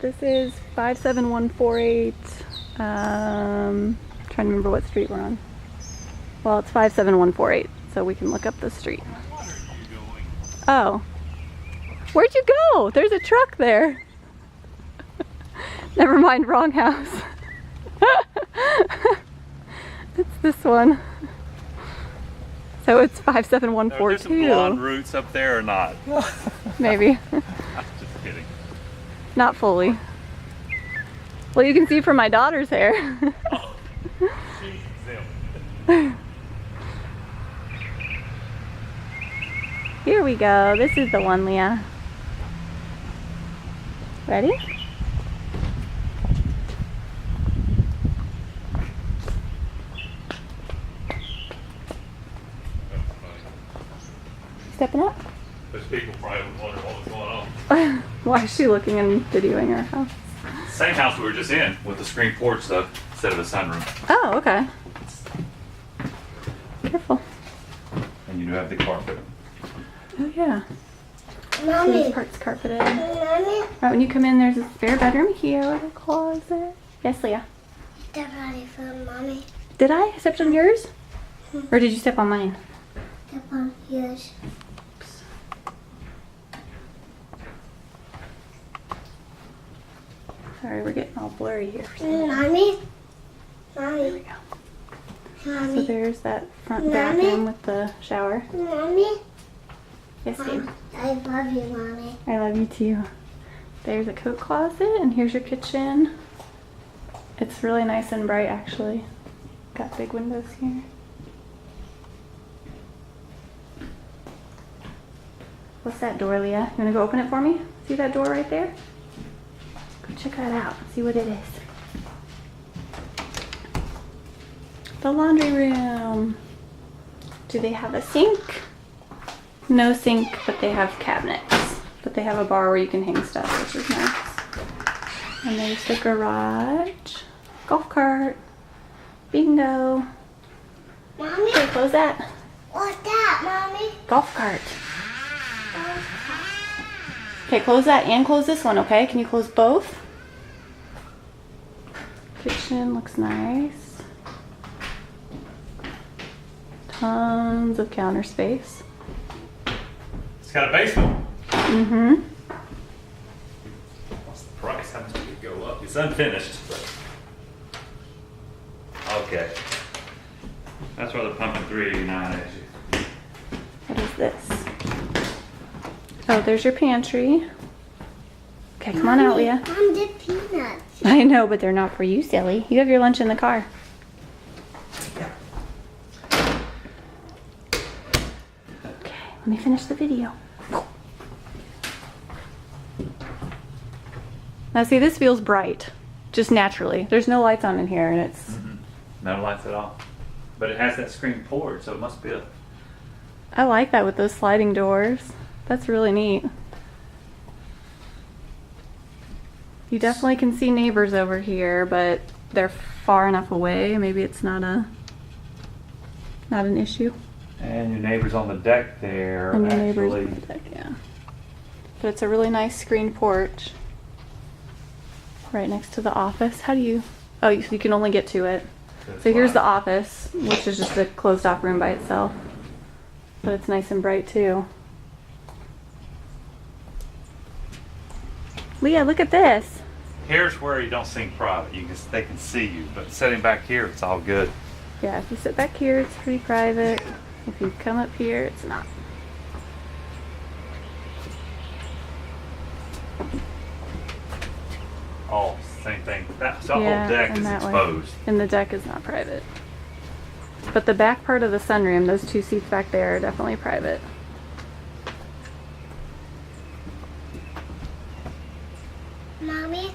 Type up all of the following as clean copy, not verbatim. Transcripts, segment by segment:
This is 57148. Trying to remember what street we're on. Well, it's 57148, so we can look up the street. Oh. Where'd you go? There's a truck there. Never mind, wrong house. It's this one. So it's 57142. Are there some blonde roots up there or not? Maybe. I'm just kidding. Not fully. Well, you can see from my daughter's hair. Oh, she's exempt. Here we go. This is the one, Leah. Ready? Stepping up? Those people probably would wonder what was going on. Why is she looking and videoing our house? Same house we were just in with the screen porch though, instead of a sunroom. Oh, okay. Careful. And you do have the carpet. Oh, yeah. Mommy. This part's carpeted. Mommy. Right, when you come in, there's a spare bedroom here with a closet. Yes, Leah? Step on your foot, Mommy. Did I step on yours? Or did you step on mine? Step on yours. Sorry, we're getting all blurry here. Mommy. There we Mommy. go. So Mommy. there's that front Mommy? bathroom with the shower. Mommy. Yes, babe. I love you, Mommy. I love you too. There's a coat closet, and here's your kitchen. It's really nice and bright, actually. Got big windows here. What's that door, Leah? You wanna go open it for me? See that door right there? Go check that out. See what it is. The laundry room. Do they have a sink? No sink, but they have cabinets. But they have a bar where you can hang stuff, which is nice. And there's the garage. Golf cart. Bingo. Mommy. Okay, close that. What's that, Mommy? Golf cart. Okay, close that and close this one, okay? Can you close both? Kitchen looks nice. Tons of counter space. It's got a basement. Mm-hmm. What's the price? How much did it go up? It's unfinished. But... Okay. That's where they're pumping $389 at you. What is this? Oh, there's your pantry. Okay, come on out, Leah. Mom did peanuts. I know, but they're not for you, silly. You have your lunch in the car. Okay, let me finish the video. Now see, this feels bright, just naturally. There's no lights on in here, and it's... No lights at all. But it has that screen porch, so it must be a... I like that with those sliding doors. That's really neat. You definitely can see neighbors over here, but they're far enough away. Maybe it's not an issue. And your neighbors on the deck there And your actually... neighbors on the deck, yeah. But it's a really nice screen porch. Right next to the office. How do you... Oh, you can only get to it. So here's the office, which is just a closed off room by itself. But it's nice and bright too. Leah, look at this. Here's where you don't sing private. They can see you, but sitting back here, it's all good. Yeah, if you sit back here, it's pretty private. If you come up here, it's not. Oh, same thing. That whole Yeah, deck and is that way. exposed. And the deck is not private. But the back part of the sunroom, those two seats back there are definitely private. Mommy.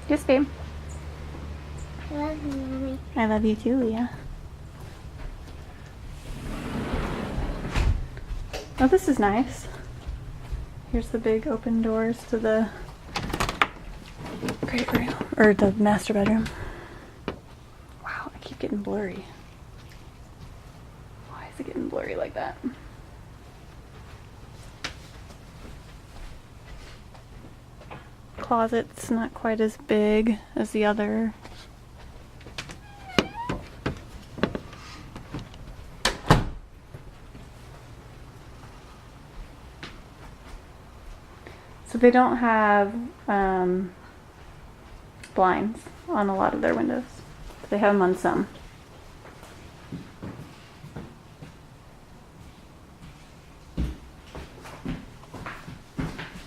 Yes, babe. I love you, Mommy. I love you too, Leah. Oh, this is nice. Here's the big open doors to the great room, or the master bedroom. Wow, I keep getting blurry. Why is it getting blurry like that? closet's not quite as big as the other. So they don't have blinds on a lot of their windows. They have them on some.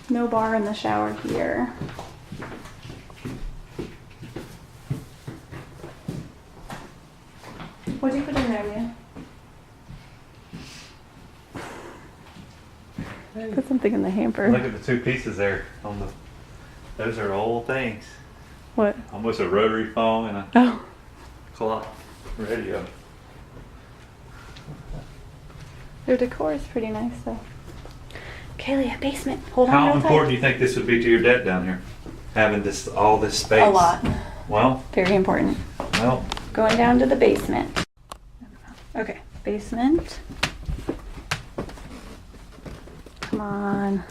No bar in the shower here. What'd you put in there, Leah? Put something in the hamper. Look at the two pieces there on the. Those are old things. What? Almost a rotary phone and a Oh. clock radio. Their decor is pretty nice though. Okay, Leah, basement. Hold on How real important do tight. you think this would be to your dad down here? Having this all this space. A lot. Well, Very important. well. Going down to the basement. Okay, basement. Come on.